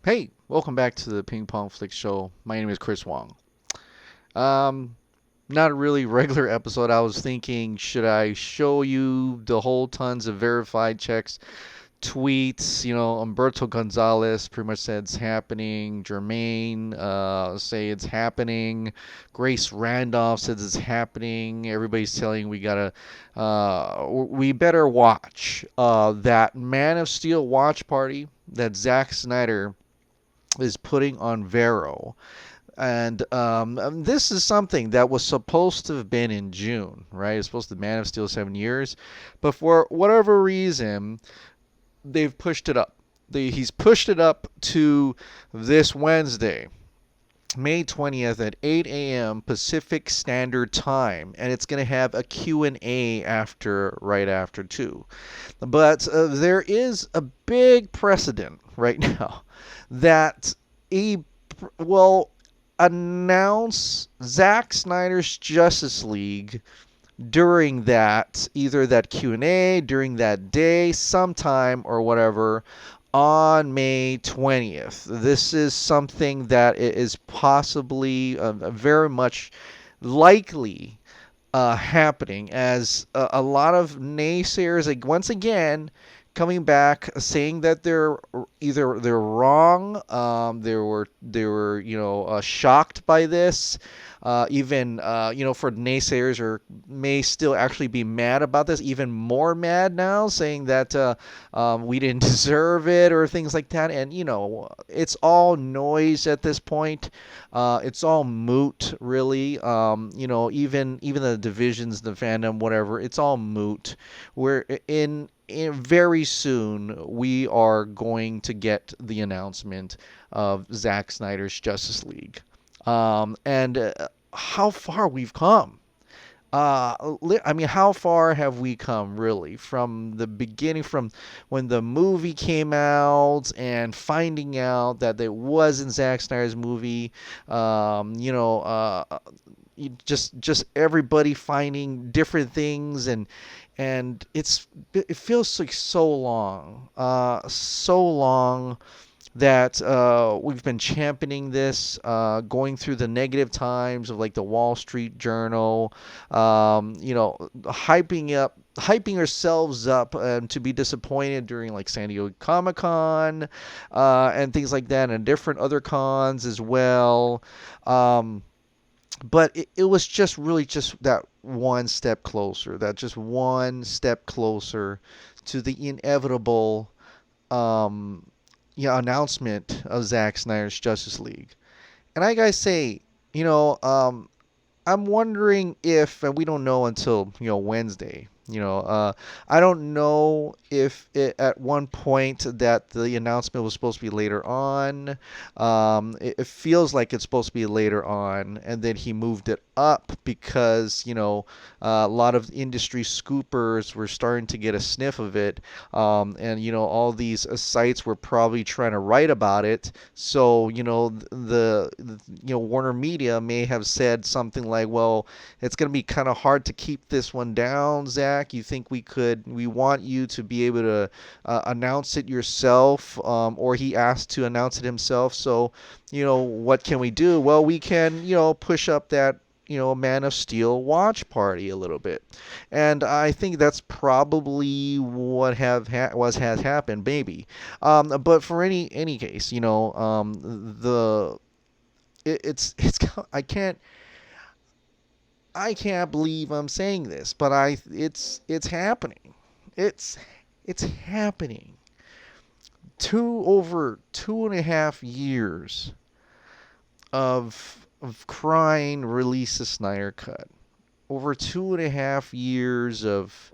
Hey, welcome back to the Ping Pong Flick Show. My name is Chris Wong. Um, Not a really regular episode. I was thinking, should I show you the whole tons of verified checks, tweets? Umberto Gonzalez pretty much said it's happening. Jermaine say it's happening. Grace Randolph says it's happening. Everybody's telling we better watch that Man of Steel watch party that Zack Snyder is putting on Vero. And this is something that was supposed to have been in June, right? It's supposed to Man of Steel 7 years, but for whatever reason, they've pushed it up. He's pushed it up to this Wednesday, May 20th at 8 a.m. Pacific Standard Time, and it's going to have a Q&A right after too. But there is a big precedent right now that he will announce Zack Snyder's Justice League during either that Q&A during that day sometime or whatever on May 20th. This is something that is possibly very much likely happening, as a lot of naysayers, like, once again, coming back saying that they're wrong. They were shocked by this. Even for naysayers, or may still actually be mad about this, even more mad now, saying that we didn't deserve it or things like that. And it's all noise at this point. It's all moot, really. Even the divisions, the fandom, whatever, it's all moot. We're in very soon we are going to get the announcement of Zack Snyder's Justice League. And how far we've come. I mean, how far have we come, really, from the beginning, from when the movie came out and finding out that it wasn't Zack Snyder's movie? Just everybody finding different things, and it feels like so long that we've been championing this, going through the negative times of, like, the Wall Street Journal, hyping ourselves up to be disappointed during, like, San Diego Comic Con, and things like that, and different other cons as well. Um, but it was just really just that one step closer to the inevitable um, announcement of Zack Snyder's Justice League. And I gotta say, you know, um, I'm wondering if, and we don't know until Wednesday. I don't know if at one point that the announcement was supposed to be later on. It feels like it's supposed to be later on, and then he moved it up because a lot of industry scoopers were starting to get a sniff of it, and all these sites were probably trying to write about it. So the Warner Media may have said something like, "Well, it's going to be kind of hard to keep this one down, Zach. You think we want you to be able to announce it yourself?" Or he asked to announce it himself. So, what can we do? Well, we can, push up that, Man of Steel watch party a little bit. And I think that's probably what has happened, maybe. But for any case, the it's I can't believe I'm saying this, but it's happening. It's it's happening. Over 2.5 years of crying release the Snyder Cut. Over 2.5 years of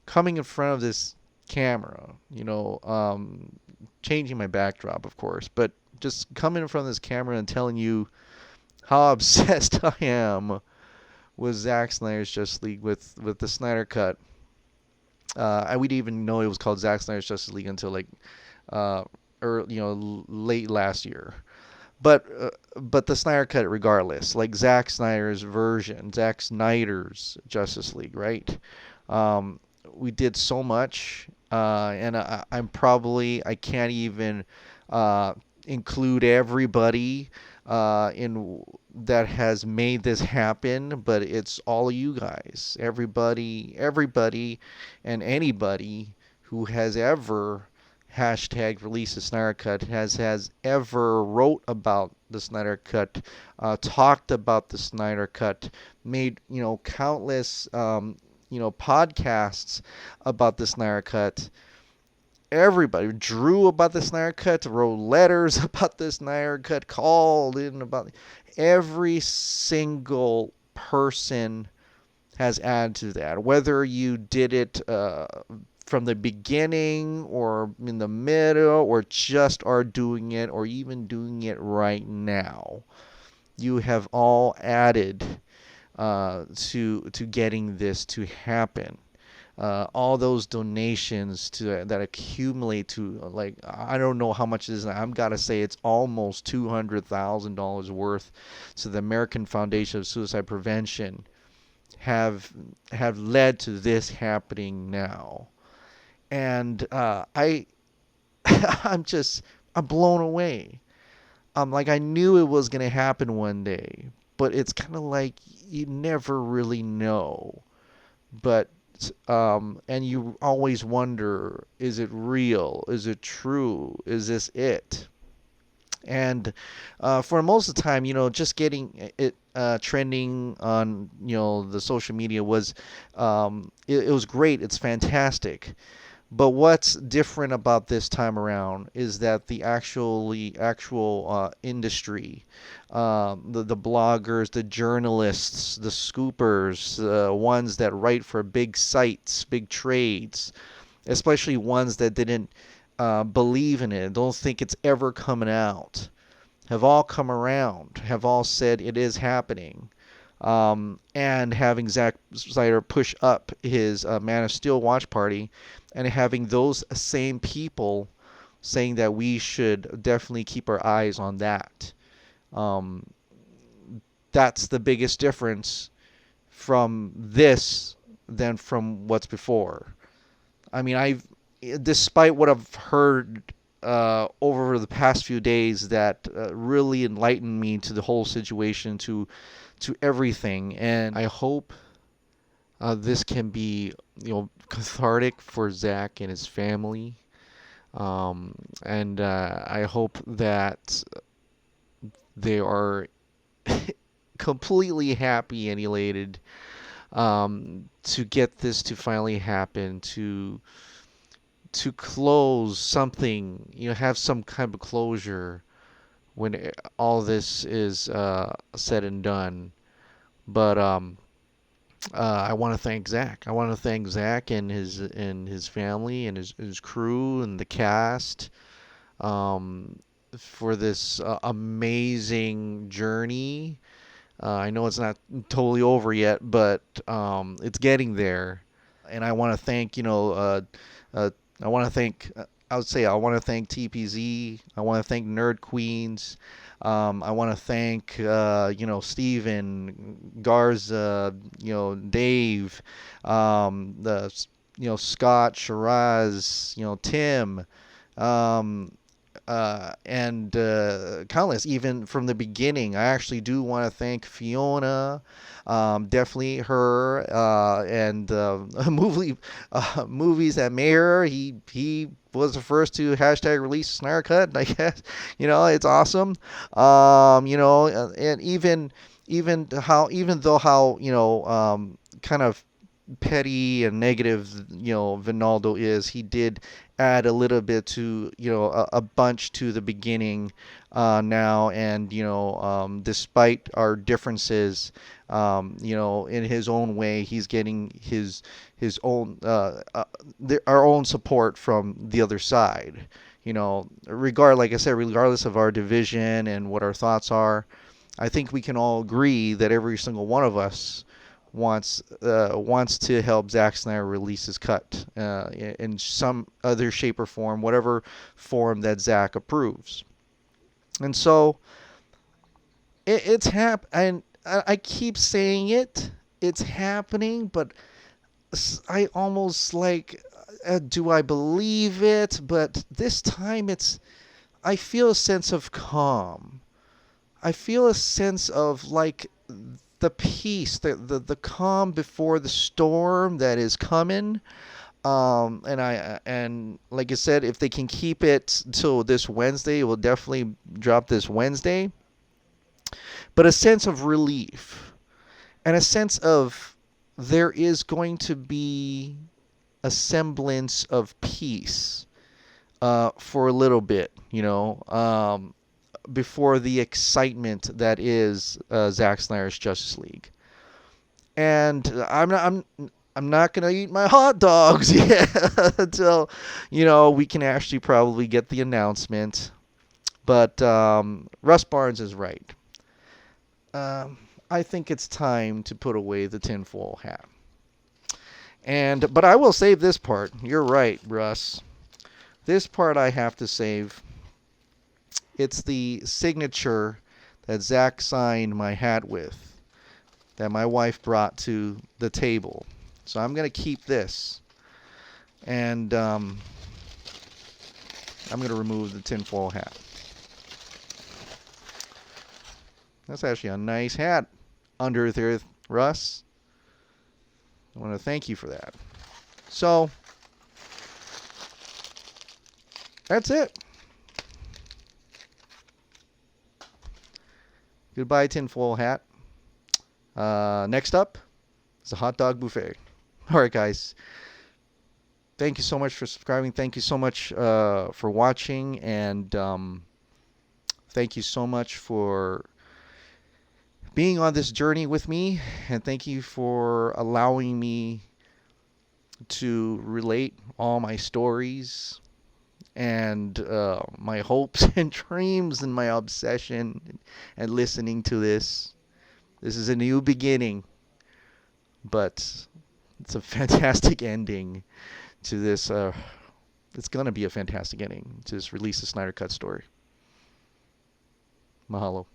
coming in front of this camera, changing my backdrop, of course, but just coming in front of this camera and telling you how obsessed I am with Zack Snyder's Justice League, with the Snyder Cut. We didn't even know it was called Zack Snyder's Justice League until, like, late last year. But the Snyder Cut, regardless, like Zack Snyder's Justice League, right? We did so much, and I can't even uh, include everybody in that has made this happen, but it's all you guys, everybody, and anybody who has ever hashtag release the Snyder Cut has ever wrote about the Snyder Cut, talked about the Snyder Cut, made countless podcasts about the Snyder Cut. Everybody drew about the Snyder Cut, wrote letters about the Snyder Cut, called in about every single person has added to that. Whether you did it from the beginning or in the middle or just are doing it or even doing it right now, you have all added to getting this to happen. All those donations that accumulate to, like, I don't know how much it is. I've got to say it's almost $200,000 worth to the American Foundation of Suicide Prevention have led to this happening now. And I'm blown away. Like, I knew it was gonna happen one day, but it's kind of like you never really know. But and you always wonder, is it real? Is it true? Is this it? And for most of the time, just getting it trending on the social media was it was great. It's fantastic. But what's different about this time around is that the actual industry, the bloggers, the journalists, the scoopers, ones that write for big sites, big trades, especially ones that didn't believe in it, don't think it's ever coming out, have all come around, have all said it is happening. And having Zack Snyder push up his Man of Steel watch party, and having those same people saying that we should definitely keep our eyes on that. Um, that's the biggest difference from this than from what's before. I mean, despite what I've heard over the past few days, that really enlightened me to the whole situation, to everything, and I hope this can be cathartic for Zack and his family, and I hope that they are completely happy and elated to get this to finally happen, to close something, have some kind of closure when all this is said and done. But I want to thank Zack. I want to thank Zack and his family and his crew and the cast for this amazing journey. I know it's not totally over yet, but it's getting there. And I want to thank, uh, I want to thank, I would say, I want to thank TPZ. I want to thank Nerd Queens. I want to thank, Steven, Garza, Dave, Scott, Shiraz, Tim, um, and countless, even from the beginning. I actually do want to thank Fiona, definitely her, and movies that Mayor. He was the first to hashtag release Snyder Cut. I guess it's awesome. And even though how kind of petty and negative Vinaldo is, he did add a little bit to a bunch to the beginning now, and despite our differences, in his own way, he's getting his own our own support from the other side. Like I said, regardless of our division and what our thoughts are, I think we can all agree that every single one of us wants to help Zack Snyder release his cut in some other shape or form, whatever form that Zack approves. And so it's and I keep saying it's happening, but I almost like, do I believe it? But this time I feel a sense of calm. I feel a sense of like the peace, the calm before the storm that is coming. And like I said, if they can keep it till this Wednesday, it will definitely drop this Wednesday. But a sense of relief and a sense of there is going to be a semblance of peace for a little bit, before the excitement that is Zack Snyder's Justice League. And I'm not gonna eat my hot dogs yet until we can actually probably get the announcement. But Russ Barnes is right. I think it's time to put away the tinfoil hat. But I will save this part. You're right, Russ. This part I have to save. It's the signature that Zach signed my hat with, that my wife brought to the table. So I'm going to keep this. And I'm going to remove the tinfoil hat. That's actually a nice hat, Under Earth Russ. I want to thank you for that. So, that's it. Goodbye, tinfoil hat. Next up is a hot dog buffet. All right, guys. Thank you so much for subscribing. Thank you so much for watching. And thank you so much for being on this journey with me. And thank you for allowing me to relate all my stories and my hopes and dreams and my obsession and listening to this. This is a new beginning, but it's a fantastic ending to this. It's going to be a fantastic ending to this Release the Snyder Cut story. Mahalo.